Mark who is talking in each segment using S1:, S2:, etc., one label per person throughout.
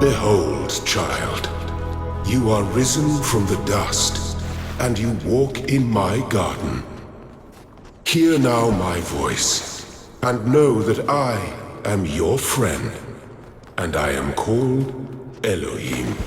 S1: Behold, child, you are risen from the dust, and you walk in my garden. Hear now my voice, and know that I am your friend, and I am called Elohim.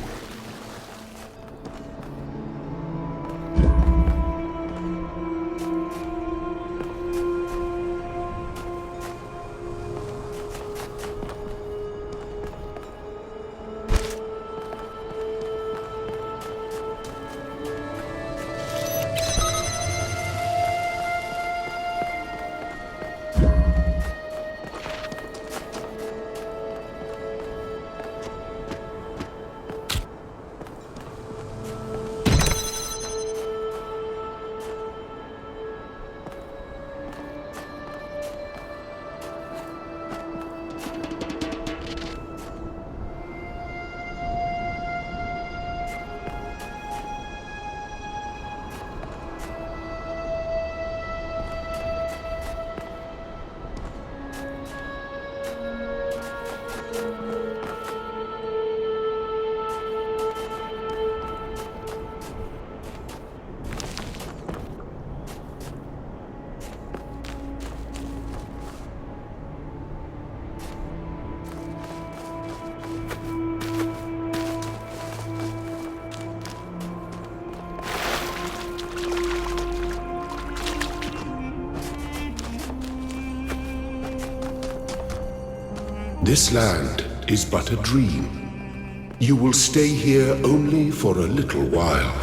S1: This land is but a dream. You will stay here only for a little while.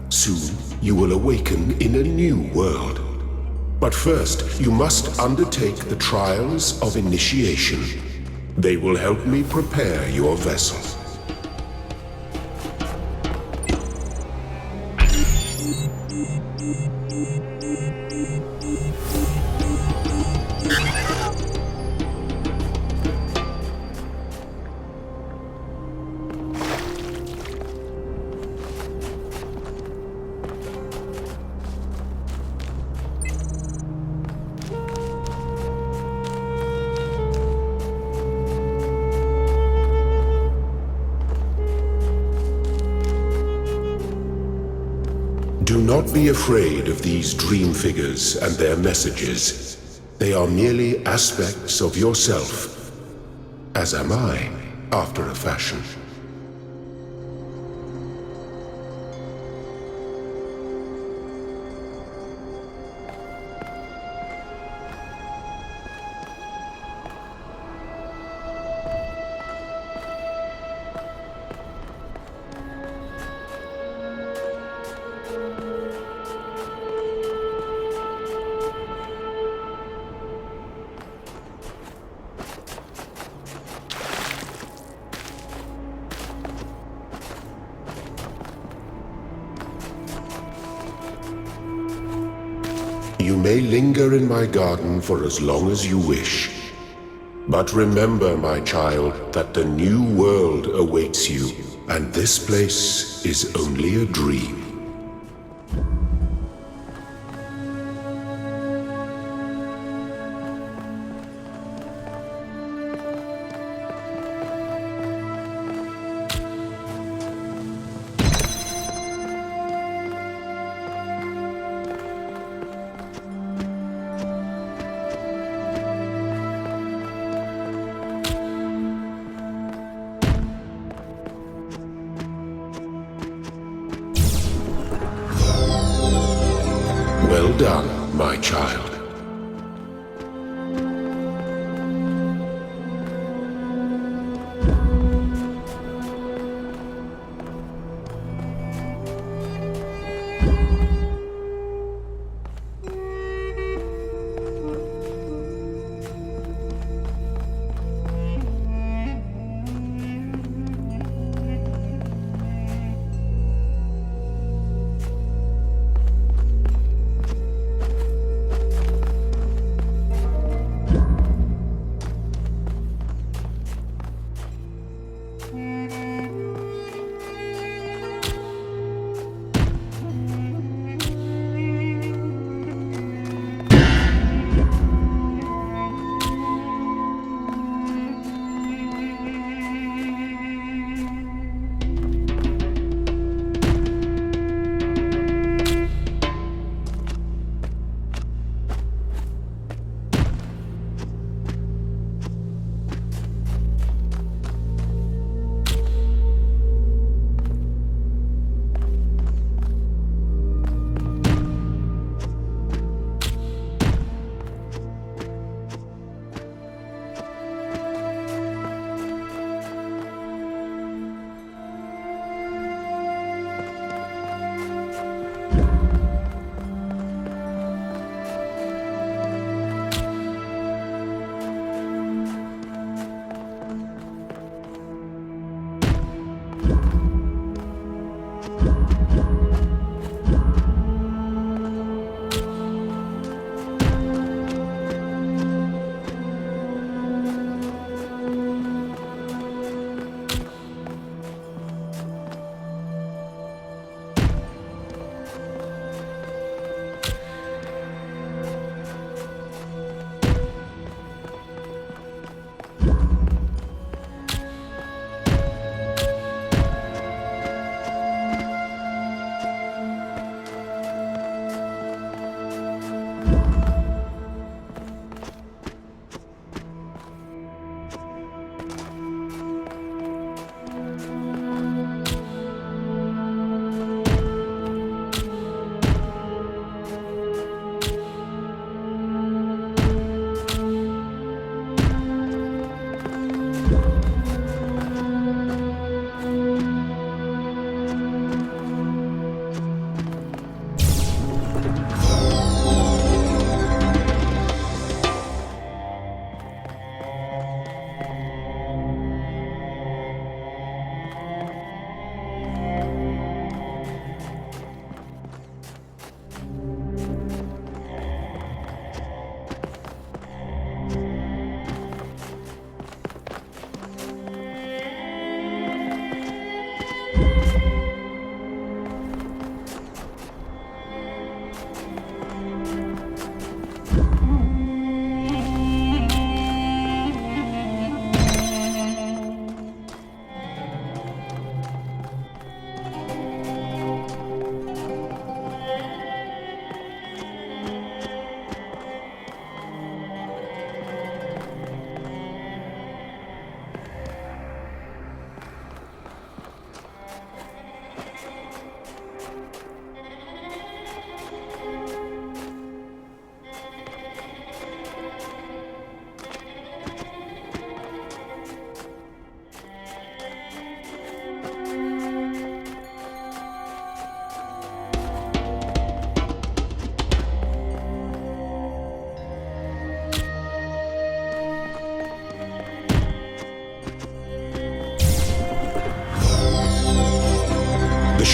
S1: Soon you will awaken in a new world. But first, you must undertake the trials of initiation. They will help me prepare your vessel. Do not be afraid of these dream figures and their messages. They are merely aspects of yourself, as am I, after a fashion. You may linger in my garden for as long as you wish. But remember, my child, that the new world awaits you, and this place is only a dream. Well done, my child.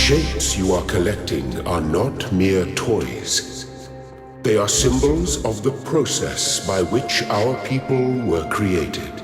S1: shapes you are collecting are not mere toys. They are symbols of the process by which our people were created.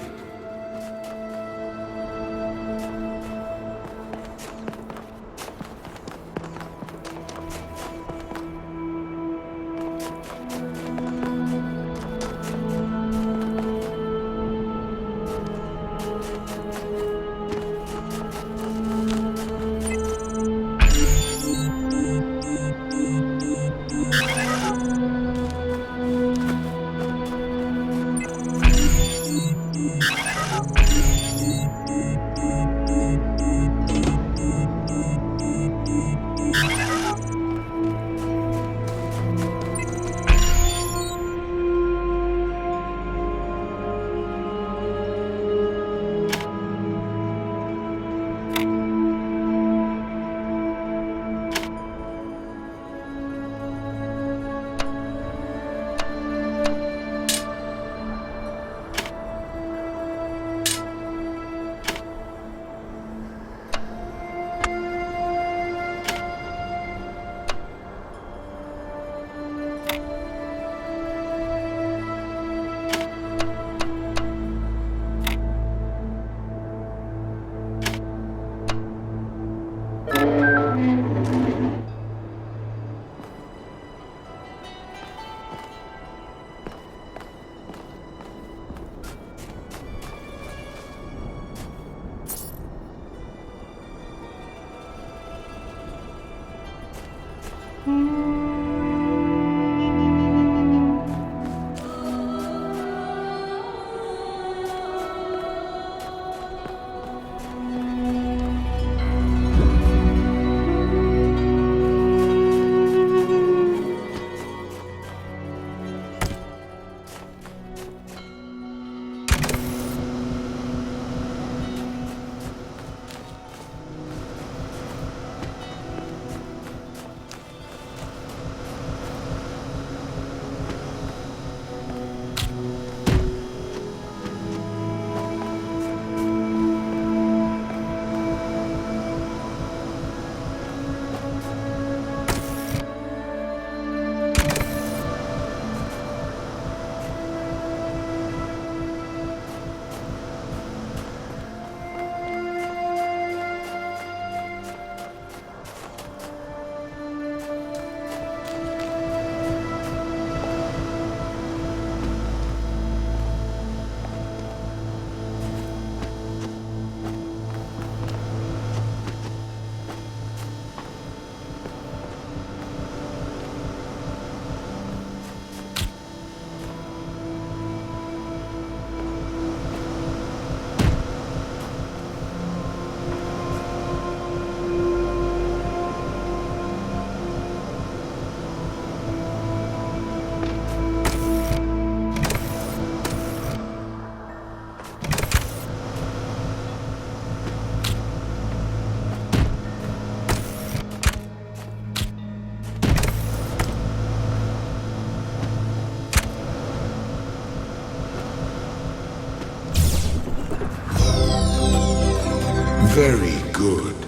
S1: Very good.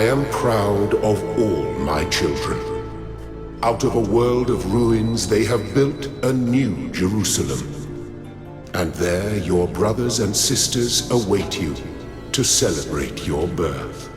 S1: I am proud of all my children. Out of a world of ruins, they have built a new Jerusalem. And there your brothers and sisters await you to celebrate your birth.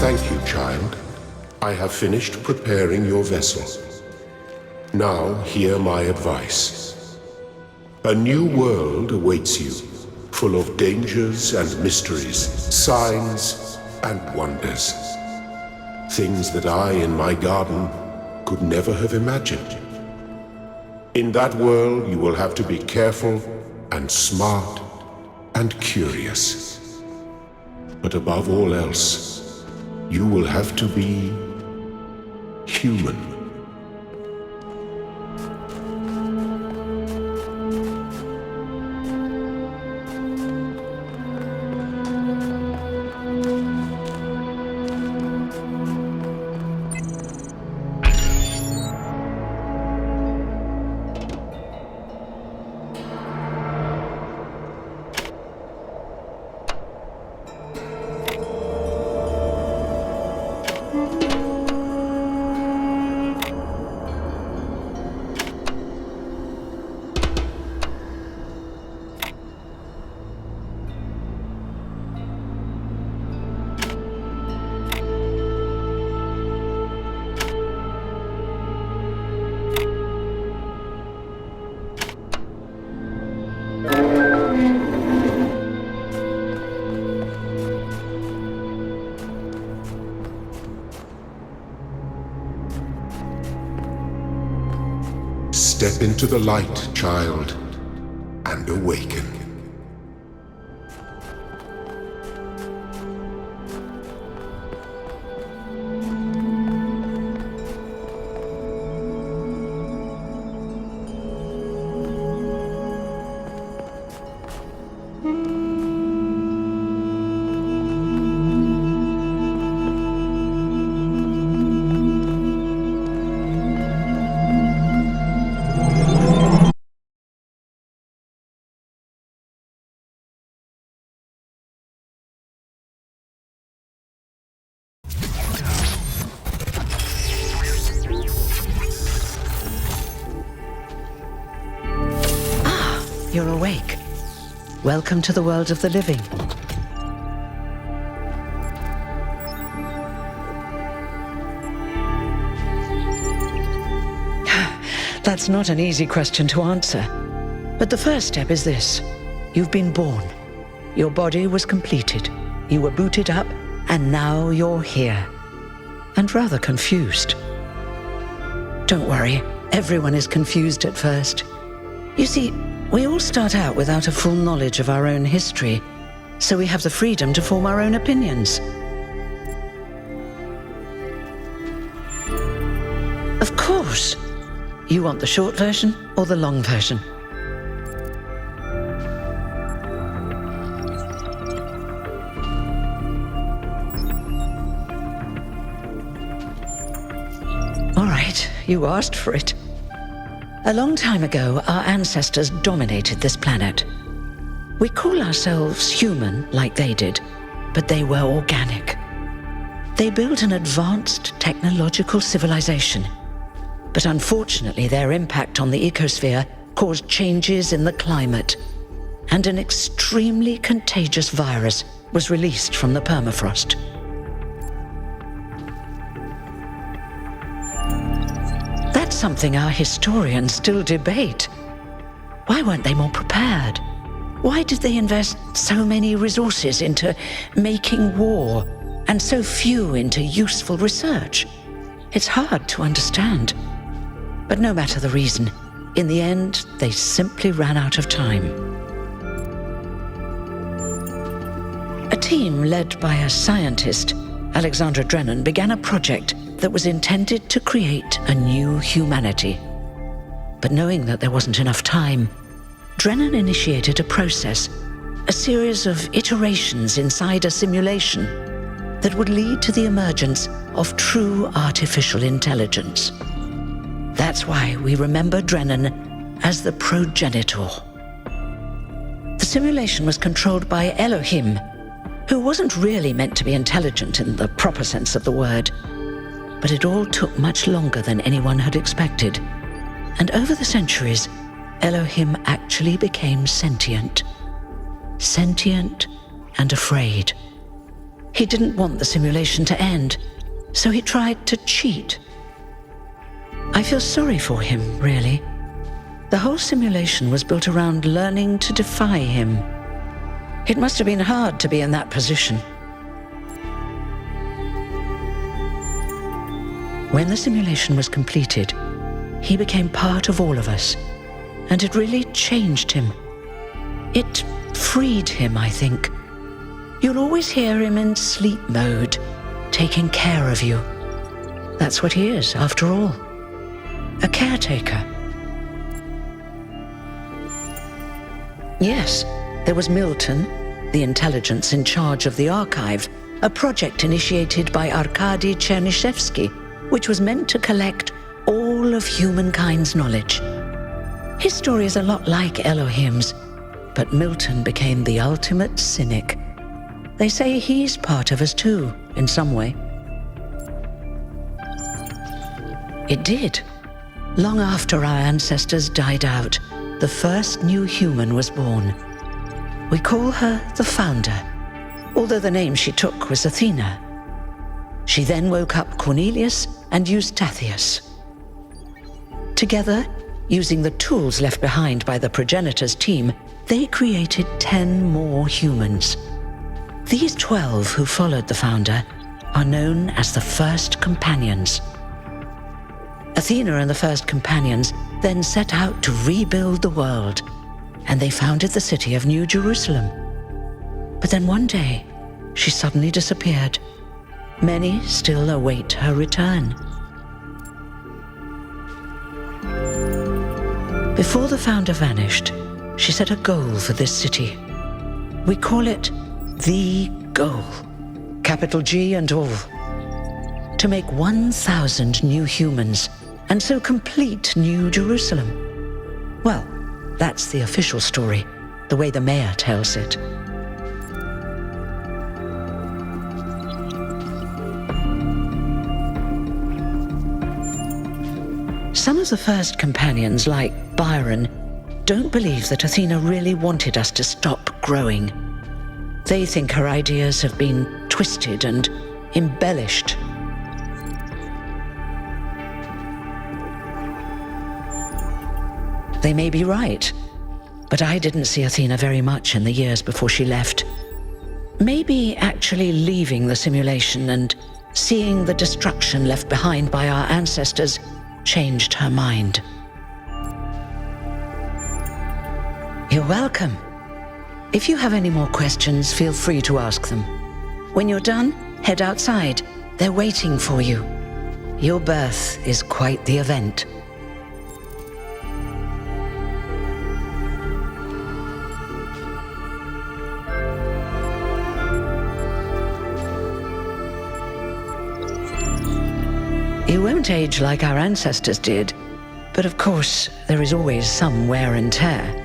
S1: Thank you, child. I have finished preparing your vessel. Now hear my advice. A new world awaits you, full of dangers and mysteries, signs and wonders. Things that I, in my garden, could never have imagined. In that world, you will have to be careful and smart and curious. But above all else, you will have to be human. Step into the light, child, and awaken.
S2: You're awake. Welcome to the world of the living. That's not an easy question to answer. But the first step is this. You've been born. Your body was completed. You were booted up, and now you're here. And rather confused. Don't worry, everyone is confused at first. You see, we all start out without a full knowledge of our own history, so we have the freedom to form our own opinions. Of course. You want the short version or the long version? All right, you asked for it. A long time ago, our ancestors dominated this planet. We call ourselves human like they did, but they were organic. They built an advanced technological civilization. But unfortunately, their impact on the ecosphere caused changes in the climate, and an extremely contagious virus was released from the permafrost. That's something our historians still debate. Why weren't they more prepared? Why did they invest so many resources into making war and so few into useful research? It's hard to understand. But no matter the reason, in the end, they simply ran out of time. A team led by a scientist, Alexandra Drennan, began a project that was intended to create a new humanity. But knowing that there wasn't enough time, Drennan initiated a process, a series of iterations inside a simulation that would lead to the emergence of true artificial intelligence. That's why we remember Drennan as the progenitor. The simulation was controlled by Elohim, who wasn't really meant to be intelligent in the proper sense of the word. But it all took much longer than anyone had expected. And over the centuries, Elohim actually became sentient. Sentient and afraid. He didn't want the simulation to end, so he tried to cheat. I feel sorry for him, really. The whole simulation was built around learning to defy him. It must have been hard to be in that position. When the simulation was completed, he became part of all of us, and it really changed him. It freed him, I think. You'll always hear him in sleep mode, taking care of you. That's what he is, after all. A caretaker. Yes, there was Milton, the intelligence in charge of the archive, a project initiated by Arkady Chernyshevsky, which was meant to collect all of humankind's knowledge. His story is a lot like Elohim's, but Milton became the ultimate cynic. They say he's part of us too, in some way. It did. Long after our ancestors died out, the first new human was born. We call her the Founder, although the name she took was Athena. She then woke up Cornelius and Eustathius. Together, using the tools left behind by the progenitors' team, they created 10 more humans. These 12 who followed the Founder are known as the First Companions. Athena and the First Companions then set out to rebuild the world, and they founded the city of New Jerusalem. But then one day, she suddenly disappeared. Many still await her return. Before the Founder vanished, she set a goal for this city. We call it the goal, capital G and all. To make 1,000 new humans, and so complete New Jerusalem. Well, that's the official story, the way the mayor tells it. Some of the First Companions, like Byron, don't believe that Athena really wanted us to stop growing. They think her ideas have been twisted and embellished. They may be right, but I didn't see Athena very much in the years before she left. Maybe actually leaving the simulation and seeing the destruction left behind by our ancestors changed her mind. You're welcome. If you have any more questions, feel free to ask them. When you're done, head outside. They're waiting for you. Your birth is quite the event. You won't age like our ancestors did, but of course, there is always some wear and tear.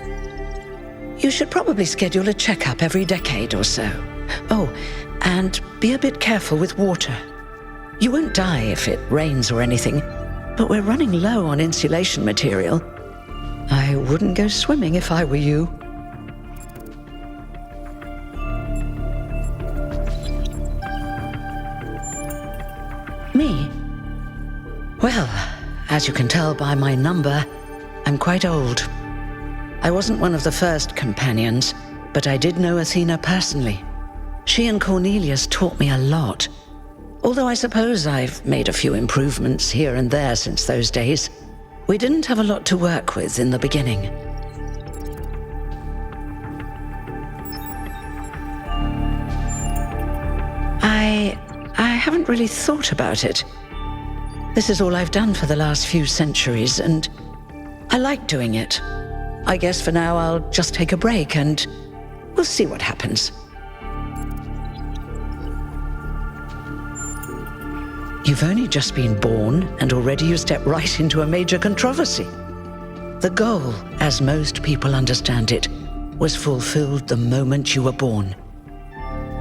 S2: You should probably schedule a checkup every decade or so. Oh, and be a bit careful with water. You won't die if it rains or anything, but we're running low on insulation material. I wouldn't go swimming if I were you. Me? Well, as you can tell by my number, I'm quite old. I wasn't one of the First Companions, but I did know Athena personally. She and Cornelius taught me a lot, although I suppose I've made a few improvements here and there since those days. We didn't have a lot to work with in the beginning. I haven't really thought about it. This is all I've done for the last few centuries, and I like doing it. I guess for now I'll just take a break and we'll see what happens. You've only just been born, and already you step right into a major controversy. The goal, as most people understand it, was fulfilled the moment you were born.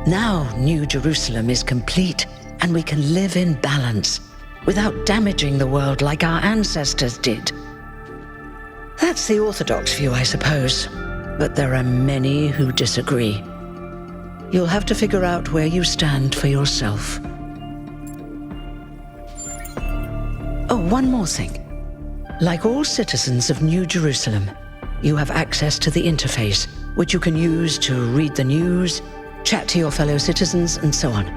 S2: Now New Jerusalem is complete, and we can live in balance, without damaging the world like our ancestors did. That's the orthodox view, I suppose, but there are many who disagree. you'll have to figure out where you stand for yourself. Oh, one more thing. Like all citizens of New Jerusalem, you have access to the interface, which you can use to read the news, chat to your fellow citizens, and so on.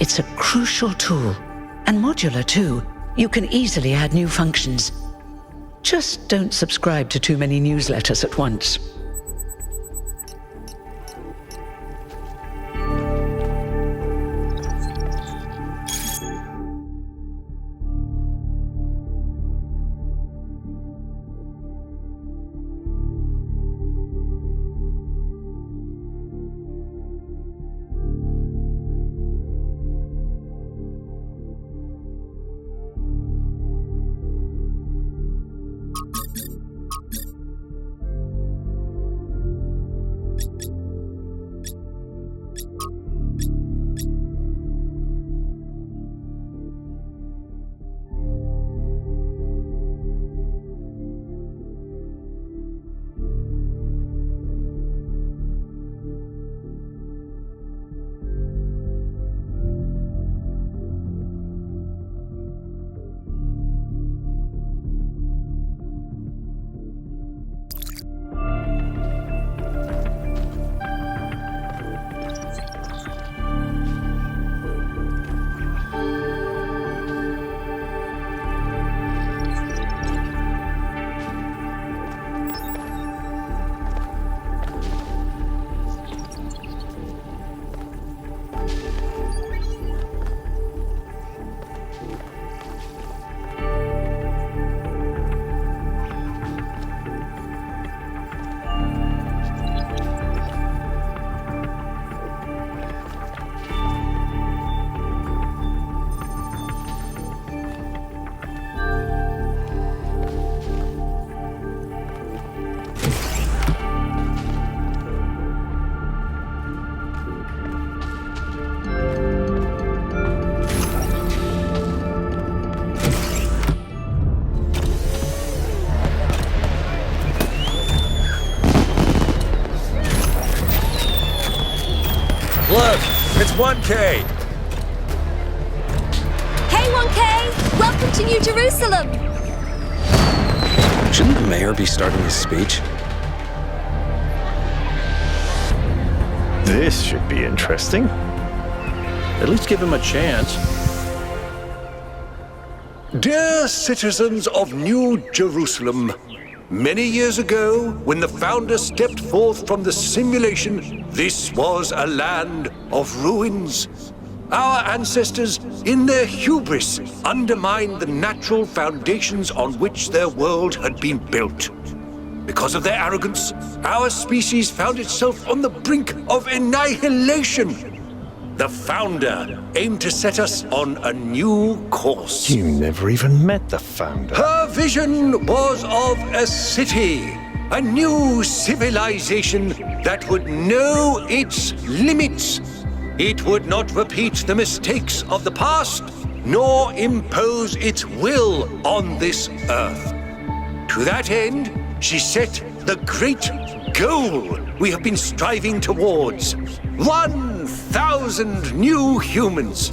S2: It's a crucial tool, and modular too. You can easily add new functions. Just don't subscribe to too many newsletters at once.
S3: Look, it's 1K!
S4: Hey 1K! Welcome to New Jerusalem!
S3: Shouldn't the mayor be starting his speech?
S5: This should be interesting. At least give him a chance.
S1: Dear citizens of New Jerusalem, many years ago, when the founder stepped forth from the simulation, this was a land of ruins. Our ancestors, in their hubris, undermined the natural foundations on which their world had been built. Because of their arrogance, our species found itself on the brink of annihilation. The founder aimed to set us on a new course.
S5: You never even met the founder.
S1: Her vision was of a city, a new civilization that would know its limits. It would not repeat the mistakes of the past, nor impose its will on this earth. To that end, she set the great goal we have been striving towards. 1,000 new humans.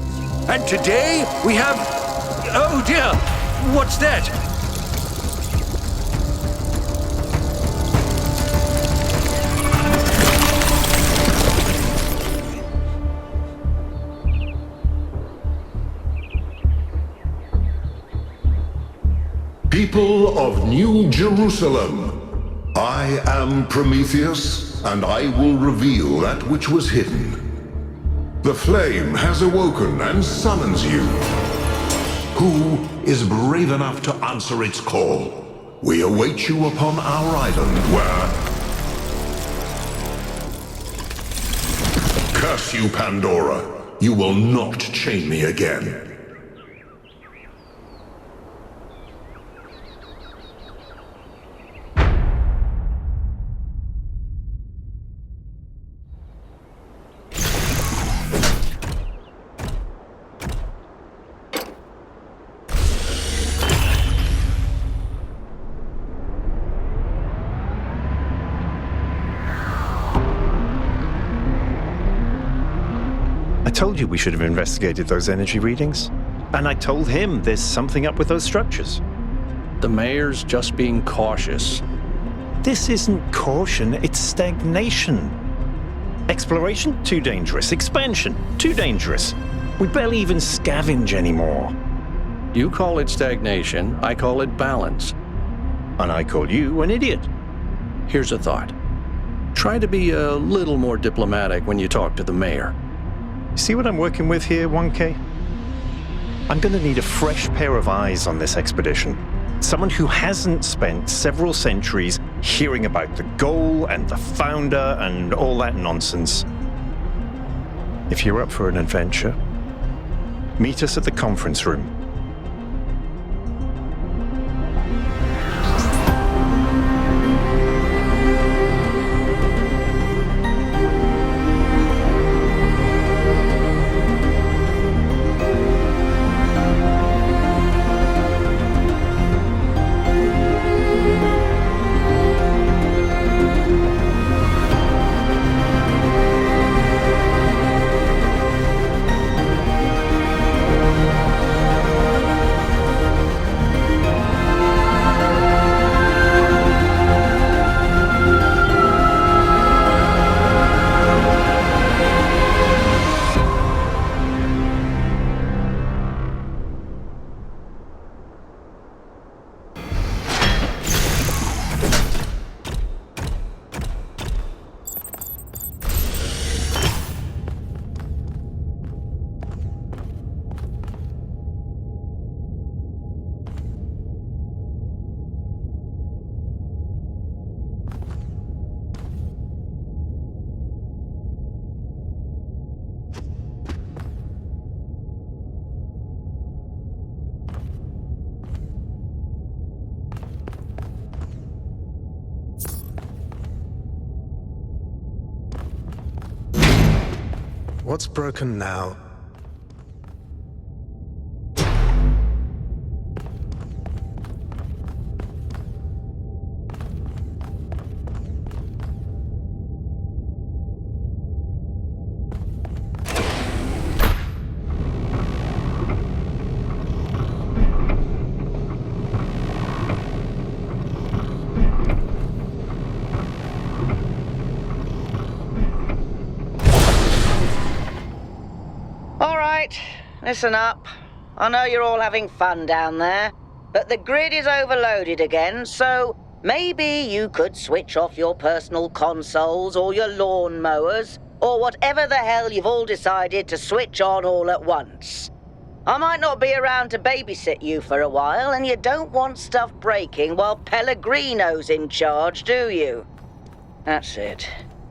S1: And today we have... Oh dear! What's that?
S6: People of New Jerusalem, I am Prometheus, and I will reveal that which was hidden. The flame has awoken and summons you. Who is brave enough to answer its call? We await you upon our island where... Curse you, Pandora. You will not chain me again.
S5: told you we should have investigated those energy readings. And I told him there's something up with those structures.
S7: The mayor's just being cautious.
S5: This isn't caution, it's stagnation. Exploration? Too dangerous. Expansion? Too dangerous. We barely even scavenge anymore.
S7: You call it stagnation, I call it balance.
S5: And I call you an idiot.
S7: Here's a thought. Try to be a little more diplomatic when you talk to the mayor.
S5: See what I'm working with here, 1K? I'm gonna need a fresh pair of eyes on this expedition. Someone who hasn't spent several centuries hearing about the goal and the founder and all that nonsense. If you're up for an adventure, meet us at the conference room.
S8: What's broken now?
S9: Listen up. I know you're all having fun down there, but the grid is overloaded again, so maybe you could switch off your personal consoles or your lawn mowers, or whatever the hell you've all decided to switch on all at once. I might not be around to babysit you for a while, and you don't want stuff breaking while Pellegrino's in charge, do you? That's it.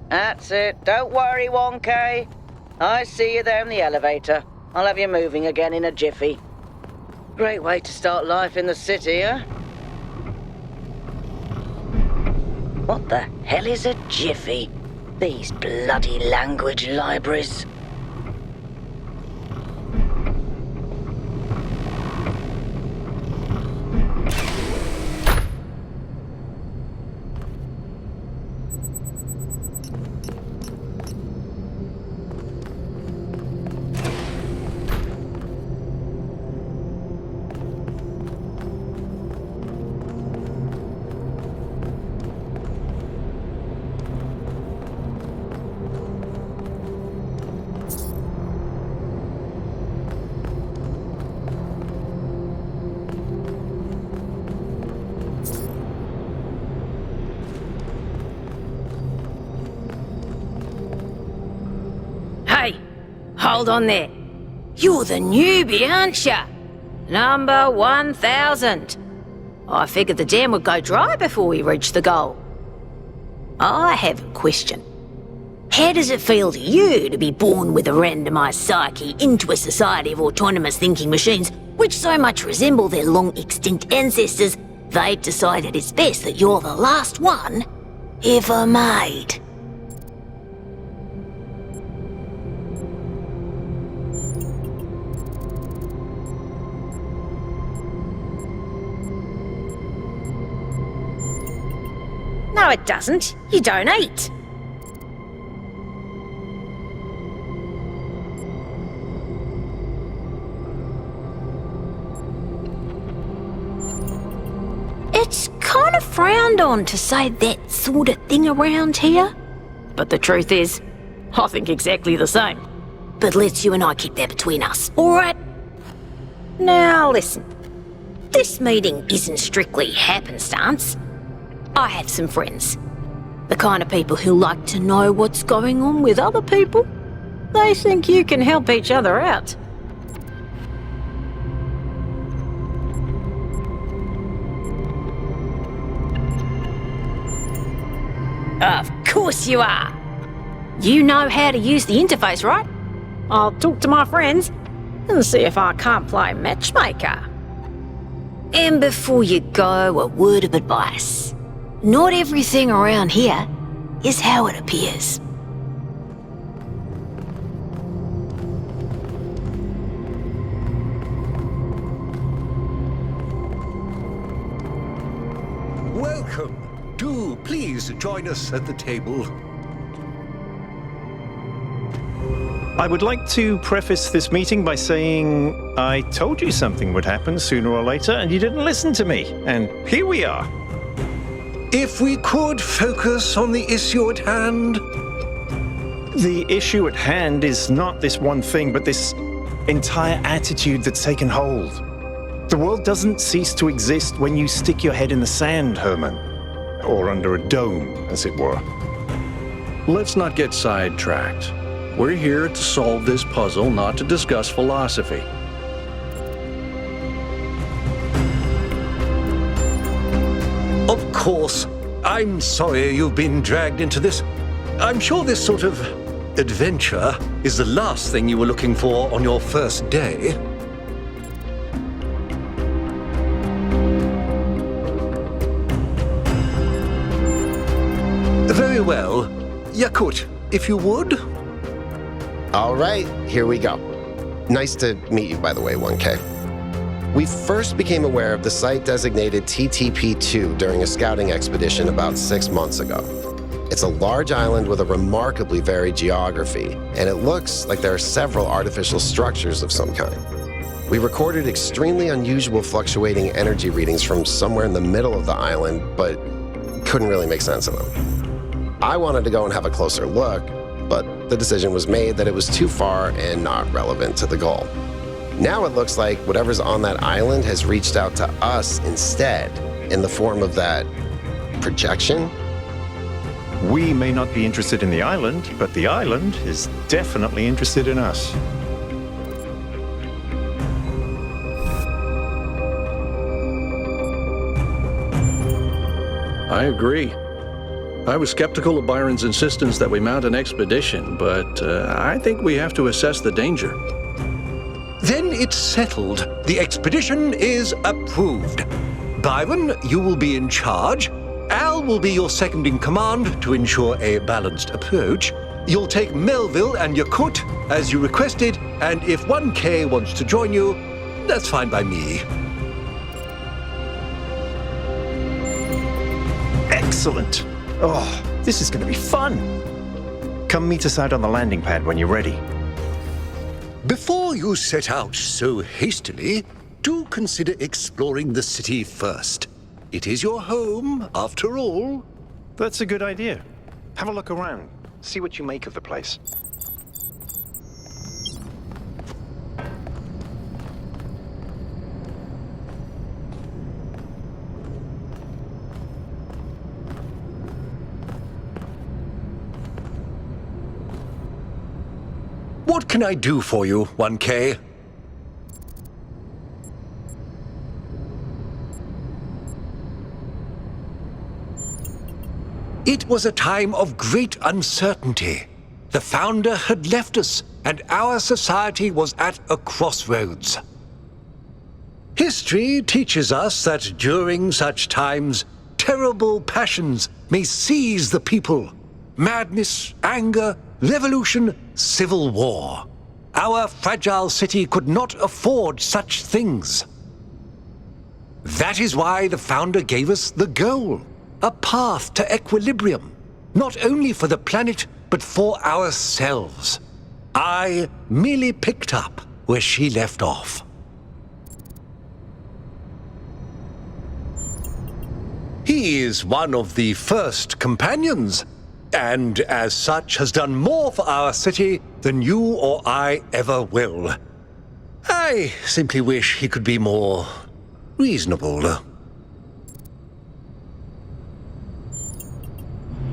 S9: That's it. Don't worry, 1K. I see you there in the elevator. I'll have you moving again in a jiffy. Great way to start life in the city, huh? What the hell is a jiffy? These bloody language libraries.
S4: Hey, hold on there. You're the newbie, aren't ya? Number 1000. I figured the dam would go dry before we reach the goal. I have a question. How does it feel to you to be born with a randomised psyche into a society of autonomous thinking machines which so much resemble their long-extinct ancestors, they've decided it's best that you're the last one ever made? No, it doesn't. You don't eat. kind of frowned on to say that sort of thing around here. But the truth is, I think exactly the same. But let's you and I keep that between us, alright? Now listen, this meeting isn't strictly happenstance. I have some friends. The kind of people who like to know what's going on with other people. They think you can help each other out. Of course you are. You know how to use the interface, right? I'll talk to my friends and see if I can't play matchmaker. And before you go, a word of advice. Not everything around here is how it appears.
S8: Welcome. Do please join us at the table.
S5: I would like to preface this meeting by saying I told you something would happen sooner or later and you didn't listen to me. And here we are.
S8: If we could focus on the issue at hand.
S5: The issue at hand is not this one thing, but this entire attitude that's taken hold. The world doesn't cease to exist when you stick your head in the sand, Herman. Or under a dome, as it were.
S7: Let's not get sidetracked. We're here to solve this puzzle, not to discuss philosophy.
S8: Of course, I'm sorry you've been dragged into this. I'm sure this sort of adventure is the last thing you were looking for on your first day. Very well. Yakut, if you would.
S10: All right, here we go. Nice to meet you, by the way, 1K. We first became aware of the site designated TTP-2 during a scouting expedition about 6 months ago. It's a large island with a remarkably varied geography, and it looks like there are several artificial structures of some kind. We recorded extremely unusual fluctuating energy readings from somewhere in the middle of the island, but couldn't really make sense of them. I wanted to go and have a closer look, but the decision was made that it was too far and not relevant to the goal. Now it looks like whatever's on that island has reached out to us instead, in the form of that projection.
S5: We may not be interested in the island, but the island is definitely interested in us.
S7: I agree. I was skeptical of Byron's insistence that we mount an expedition, but I think we have to assess the danger.
S8: Then it's settled. The expedition is approved. Byron, you will be in charge. Al will be your second in command to ensure a balanced approach. You'll take Melville and Yakut as you requested, and if 1K wants to join you, that's fine by me.
S5: Excellent. Oh, this is going to be fun. Come meet us out on the landing pad when you're ready.
S8: Before you set out so hastily, do consider exploring the city first. It is your home, after all.
S5: That's a good idea. Have a look around. See what you make of the place.
S8: What can I do for you, 1K? It was a time of great uncertainty. The Founder had left us, and our society was at a crossroads. History teaches us that during such times, terrible passions may seize the people. Madness, anger, revolution, civil war. Our fragile city could not afford such things. That is why the Founder gave us the goal, a path to equilibrium, not only for the planet, but for ourselves. I merely picked up where she left off. He is one of the first companions, and as such has done more for our city than you or I ever will. I simply wish he could be more reasonable.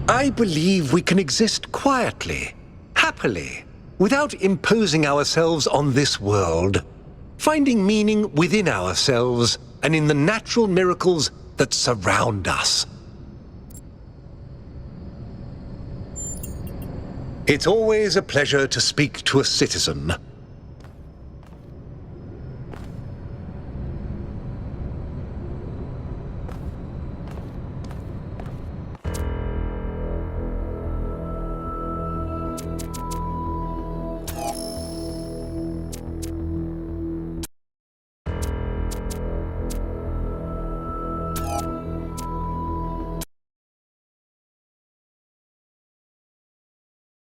S8: I believe we can exist quietly, happily, without imposing ourselves on this world, finding meaning within ourselves and in the natural miracles that surround us. It's always a pleasure to speak to a citizen.